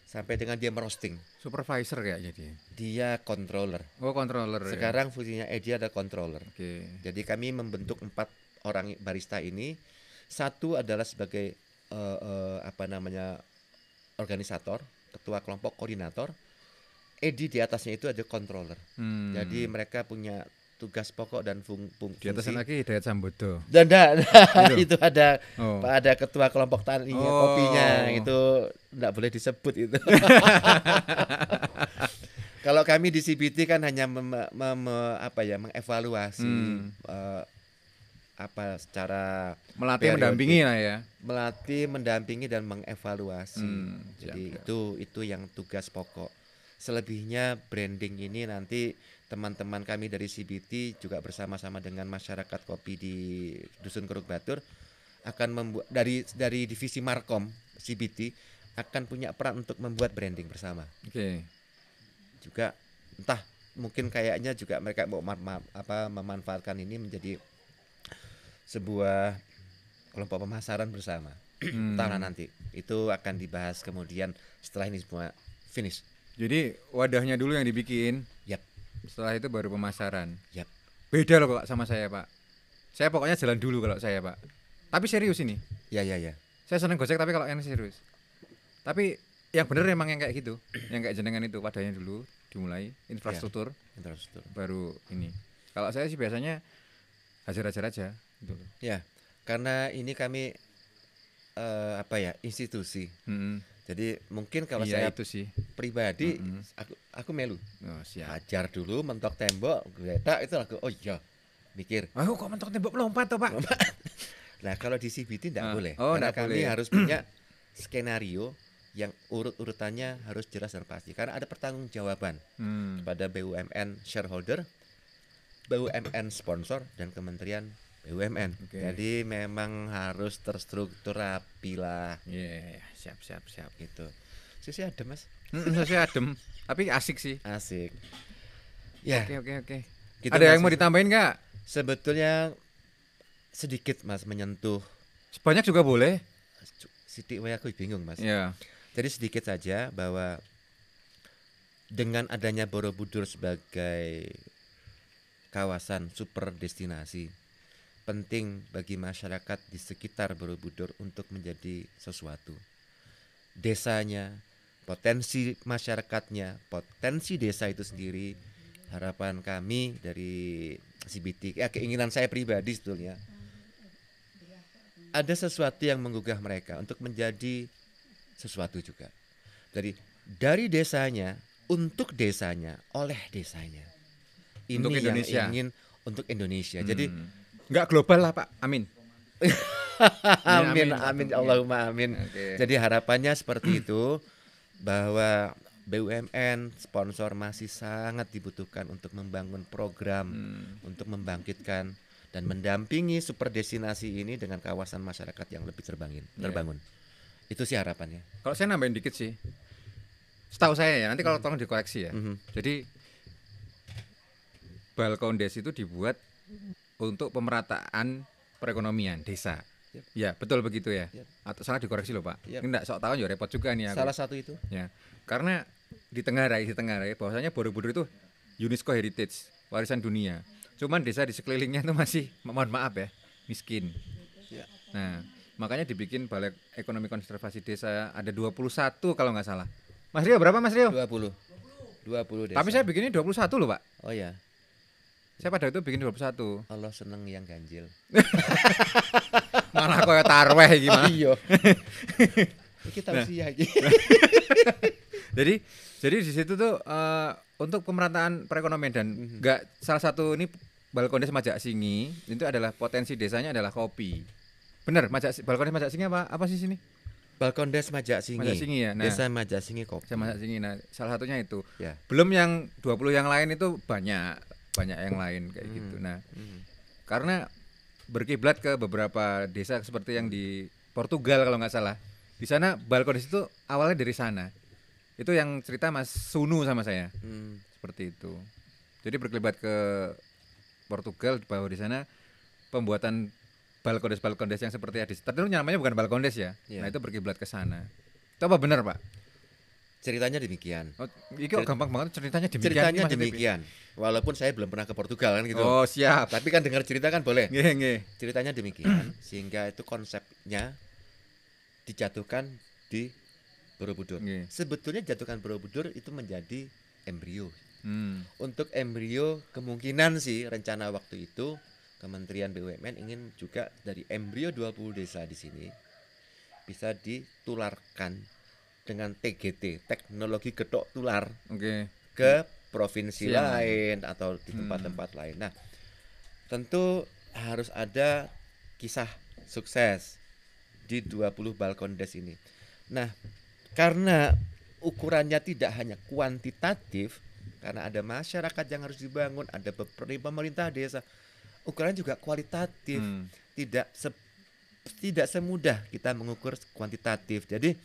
sampai dengan dia merosting. Supervisor kayaknya dia. Dia controller. Oh, controller. Sekarang fungsinya Edi ada controller. Oke. Jadi kami membentuk 4 orang barista ini. Satu adalah sebagai organisator, ketua kelompok, koordinator. Edi di atasnya itu ada controller. Jadi mereka punya tugas pokok dan fungsi. Di atasnya lagi Hidayat Sambodo. Dan itu ada ketua kelompok taninya, kopinya, itu enggak boleh disebut itu. Kalau kami di CBT kan hanya mengevaluasi secara melatih, mendampingi lah ya. Melatih, mendampingi dan mengevaluasi. Jadi itu yang tugas pokok. Selebihnya branding ini nanti teman-teman kami dari CBT juga bersama-sama dengan masyarakat kopi di Dusun Keruk Batur akan membuat dari divisi Markom CBT akan punya peran untuk membuat branding bersama. Oke. Juga entah mungkin kayaknya juga mereka mau memanfaatkan ini menjadi sebuah kelompok pemasaran bersama. Entahlah nanti itu akan dibahas kemudian setelah ini semua finish. Jadi wadahnya dulu yang dibikin. Yap. Setelah itu baru pemasaran. Yap. Beda loh Pak sama saya Pak. Saya pokoknya jalan dulu kalau saya Pak. Tapi serius ini. Ya. Saya seneng gojek tapi kalau yang serius. Tapi yang bener emang yang kayak gitu, yang kayak jenengan itu padanya dulu dimulai infrastruktur, Infrastruktur. baru ini. Kalau saya sih biasanya hajar-hajar aja gitu loh. Ya, karena ini kami institusi. Jadi mungkin kalau Iya saya itu sih. pribadi, aku melu. Oh, siap. Hajar dulu, mentok tembok, geletak itu aku, oh iya, mikir. Aku kok mentok tembok melompat toh, Pak? Nah kalau di CBT tidak boleh, oh, karena nggak kami boleh. harus punya skenario yang urut-urutannya harus jelas dan pasti. Karena ada pertanggungjawaban kepada BUMN shareholder, BUMN sponsor, dan Kementerian BUMN. Oke. Jadi memang harus terstruktur rapi lah. Iya, siap. Gitu. Sisi ada mas, Saya adem, tapi asik sih. asik. Ya. Oke. Gitu, Ada yang Mas. mau ditambahin nggak? Sebetulnya sedikit mas menyentuh. Sebanyak juga boleh. Sidik wae aku bingung mas. Iya. Jadi sedikit saja bahwa dengan adanya Borobudur sebagai kawasan super destinasi, penting bagi masyarakat di sekitar Borobudur untuk menjadi sesuatu. Desanya, potensi masyarakatnya, potensi desa itu sendiri, harapan kami dari CBT, keinginan saya pribadi sebetulnya, ada sesuatu yang menggugah mereka untuk menjadi sesuatu juga. Dari desanya, untuk desanya, oleh desanya. Ini Untuk Indonesia. yang ingin untuk Indonesia. Jadi nggak global lah, Pak. Amin. amin, amin. Allahumma amin. Oke. Jadi harapannya seperti itu, bahwa BUMN sponsor masih sangat dibutuhkan untuk membangun program, untuk membangkitkan dan mendampingi super destinasi ini dengan kawasan masyarakat yang lebih terbangun. Itu sih harapannya. Kalau saya nambahin dikit sih, setahu saya ya, nanti kalau tolong dikoreksi ya. Jadi Balkondes itu dibuat untuk pemerataan perekonomian desa. Yep. Ya betul begitu ya. Yep. Atau salah dikoreksi loh Pak. Yep. Enggak sok tahu ya repot juga nih aku. Salah satu itu. Ya, karena di Tenggarai bahwasanya Borobudur itu UNESCO Heritage, warisan dunia. Cuman desa di sekelilingnya itu masih, mohon maaf ya, miskin. Ya. Nah, makanya dibikin Balai Ekonomi Konservasi Desa, ada 21 kalau nggak salah. Mas Rio berapa Mas Rio? 20 desa. Tapi saya bikinnya 21 loh Pak. Oh ya, Saya pada itu bikin 21. Allah seneng yang ganjil. Malah kayak tarweh gimana. Iya. Kita usia iki. Jadi di situ tuh untuk pemerataan perekonomian dan enggak salah satu ini Balkondes Majak Singi itu adalah potensi desanya adalah kopi. Bener, Balkondes Majak Singi apa sih sini? Balkondes Majak Singi. Majak Singi ya. Nah, Desa Majak Singi kopi. Saya Majak Singi. Nah, salah satunya itu. Ya. Belum yang 20 yang lain itu banyak yang lain kayak gitu. Nah, karena berkiblat ke beberapa desa seperti yang di Portugal kalau nggak salah. Di sana Balkondes itu awalnya dari sana. Itu yang cerita Mas Sunu sama saya. Seperti itu. Jadi berkelibat ke Portugal bahwa di sana pembuatan balkondes yang seperti ada. Tentu namanya bukan balkondes ya. Yeah. Nah, itu berkiblat ke sana. Itu apa benar, Pak? Ceritanya demikian. Oh, ini kok gampang banget ceritanya demikian. Ceritanya Mas, demikian. Walaupun saya belum pernah ke Portugal kan gitu. Oh, siap. Tapi kan dengar cerita kan boleh. Nggih. Ceritanya demikian sehingga itu konsepnya dijatuhkan di Borobudur. Sebetulnya jatuhkan Borobudur itu menjadi embrio. Untuk embrio kemungkinan sih rencana waktu itu Kementerian BUMN ingin juga dari embrio 20 desa di sini bisa ditularkan dengan TGT, teknologi getok tular, ke provinsi lain atau di tempat-tempat lain. Nah, tentu harus ada kisah sukses di 20 Balkondes ini. Nah, karena ukurannya tidak hanya kuantitatif, karena ada masyarakat yang harus dibangun, ada pemerintah desa, ukurannya juga kualitatif. Tidak semudah kita mengukur kuantitatif. Jadi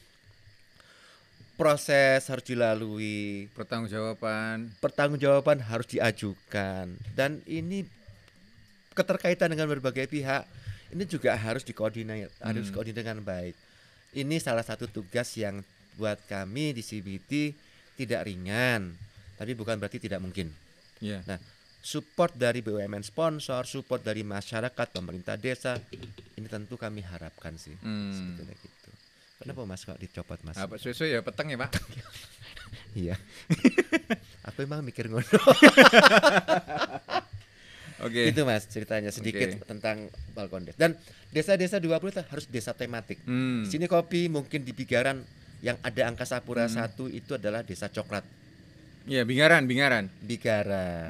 proses harus dilalui, pertanggungjawaban harus diajukan, dan ini keterkaitan dengan berbagai pihak. Ini juga harus dikoordinir dengan baik. Ini salah satu tugas yang buat kami di CBT tidak ringan, tapi bukan berarti tidak mungkin. Nah, support dari BUMN sponsor, support dari masyarakat, pemerintah desa, ini tentu kami harapkan sih sebetulnya gitu. Kenapa Mas kok dicopot Mas? Apa susu ya peteng ya, Pak? Iya. Aku emang mikir ngono. Oke. Itu Mas ceritanya sedikit Oke. tentang Balkon Desa. Dan desa-desa 20 harus desa tematik. Hmm. Di sini kopi mungkin di Bigaran yang ada Angkasa Pura 1 itu adalah desa coklat. Iya, Bingaran. Bigaran.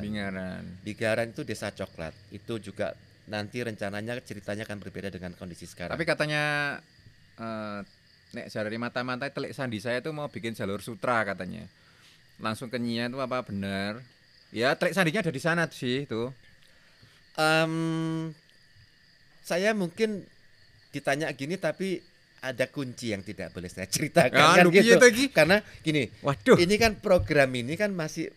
Bingaran. Itu desa coklat. Itu juga nanti rencananya ceritanya akan berbeda dengan kondisi sekarang. Tapi katanya nek dari mata-mata telik sandi saya tuh mau bikin jalur sutra katanya. Langsung ke Nia itu apa benar? Ya, telik sandinya ada di sana sih itu. Saya mungkin ditanya gini tapi ada kunci yang tidak boleh saya ceritakan Ah, kan lu gitu. piye to iki? Karena gini, Waduh. ini kan program ini kan masih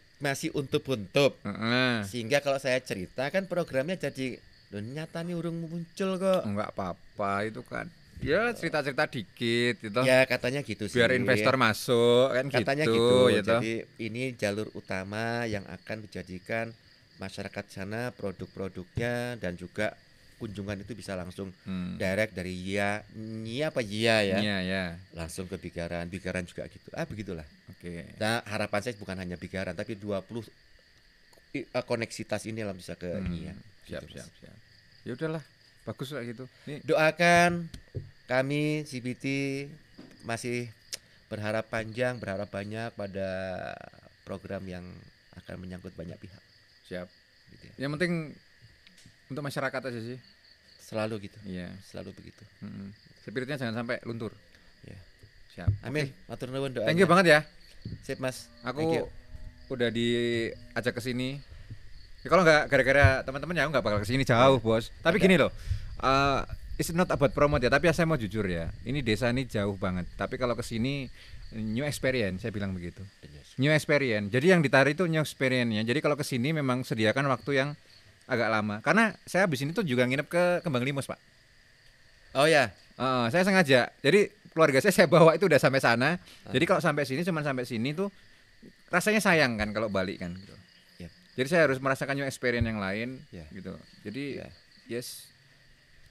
untup-untup. Heeh. Sehingga kalau saya cerita kan programnya jadi loh, nyata nih urung muncul kok. Enggak apa-apa itu kan. Ya cerita-cerita dikit gitu. Ya katanya gitu sih. Biar investor masuk kan Katanya gitu. gitu. Jadi ini jalur utama yang akan dijadikan masyarakat sana produk-produknya dan juga kunjungan itu bisa langsung direct dari Nia apa Iya ya. Iya, ya. Langsung ke Bigaran juga gitu. Begitulah. Oke. Nah, harapan saya bukan hanya Bigaran tapi 20 koneksitas ini lah bisa ke Nia. Siap. Gitu, Mas. Ya udahlah. Bagus lah gitu. Nih, Doakan kami CBT masih berharap panjang, berharap banyak pada program yang akan menyangkut banyak pihak. siap. Gitu ya. Yang penting untuk masyarakat aja sih. Selalu gitu, Iya. selalu begitu. Spiritnya jangan sampai luntur. Ya. Siap. Amin. Matur nuwun doanya. Thank you banget ya. Sip Mas. Thank Aku you. udah diajak ke sini. Ya, kalau nggak gara-gara teman-teman ya aku nggak bakal ke sini jauh, Bos. Tapi gini loh. It's not about promote ya, tapi saya mau jujur ya. Ini desa ini jauh banget. Tapi kalau ke sini new experience, saya bilang begitu. New experience. Jadi yang ditarik itu new experience-nya. Jadi kalau ke sini memang sediakan waktu yang agak lama. Karena saya habis ini tuh juga nginep ke Kembang Limos, Pak. Oh ya. Saya sengaja. Jadi keluarga saya bawa itu udah sampai sana. Jadi kalau sampai sini cuman sampai sini tuh rasanya sayang kan kalau balik kan gitu. Yep. Jadi saya harus merasakan new experience yang lain gitu. Jadi yes.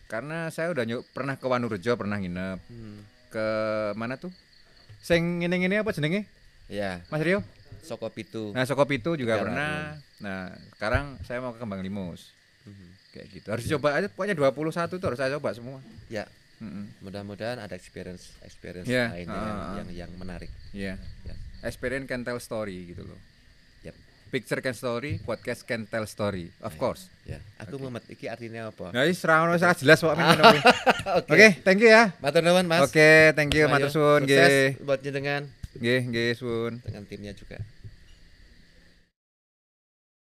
Karena saya udah pernah ke Wanurejo, pernah nginep. Ke mana tuh? Sing ngene-ngene apa jenenge? Ya. Mas Rio? Sokopitu. Nah, Sokopitu juga Bigaran. pernah. Nah, sekarang saya mau ke Kembang Limos. Kayak gitu. Harus coba aja pokoknya 21 tuh harus saya coba semua. Ya. Mudah-mudahan ada experience Ya, lainnya yang menarik. Iya. Ya. Experience can tell story gitu loh. Yep. Picture can story, podcast can tell story. Of course. Ya. Aku Muhammad iki artinya apa? Nah, wis ra ono jelas kok men. Oke, thank you ya. Matur nuwun Mas. Oke, thank you, Ayo, matur suwun sukses nggih. buat jenengan Nggih, sun. dengan timnya juga.